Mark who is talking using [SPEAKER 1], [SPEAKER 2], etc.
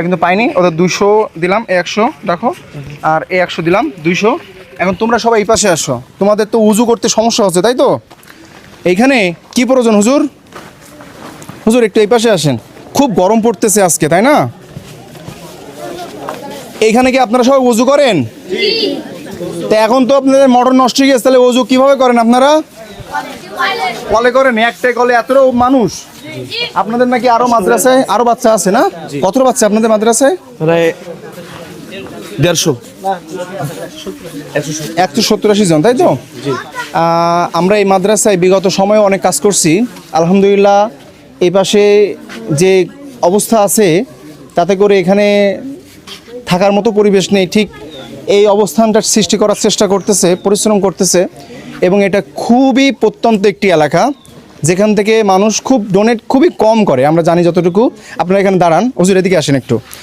[SPEAKER 1] কিন্তু পাইনি, ওদের 200 দিলাম, 100 দেখো, আর 100 দিলাম 200। এখন তোমরা সবাই এই পাশে আসো, তোমাদের তো উজু করতে সমস্যা হচ্ছে তাই তো? এইখানে কি প্রয়োজন হুজুর? হুজুর একটু এই পাশে আসেন, খুব গরম পড়তেছে আজকে তাই না? এইখানে কি আপনারা সবাই উজু করেন? তা এখন তো আপনাদের মোটর নষ্ট হয়ে গেছে, তাহলে উজু কিভাবে করেন আপনারা? কলে করেন? একটাই কলে এত মানুষ? আপনাদের নাকি আরো মাদ্রাসায় আরো বাচ্চা আছে না? কত বাচ্চা আপনাদের মাদ্রাসায়?
[SPEAKER 2] প্রায় 150।
[SPEAKER 1] 170-180 জন তাই তো? আমরা এই মাদ্রাসায় বিগত সময়ে অনেক কাজ করছি আলহামদুলিল্লাহ। এই পাশে যে অবস্থা আছে তাতে করে এখানে থাকার মতো পরিবেশ নেই, ঠিক এই অবস্থানটার সৃষ্টি করার চেষ্টা করতেছে, পরিশ্রম করতেছে। এবং এটা খুবই প্রত্যন্ত একটি এলাকা যেখান থেকে মানুষ খুব ডোনেট খুবই কম করে, আমরা জানি যতটুকু। আপনারা এখানে দাঁড়ান, হুজুর এদিকে আসেন একটু।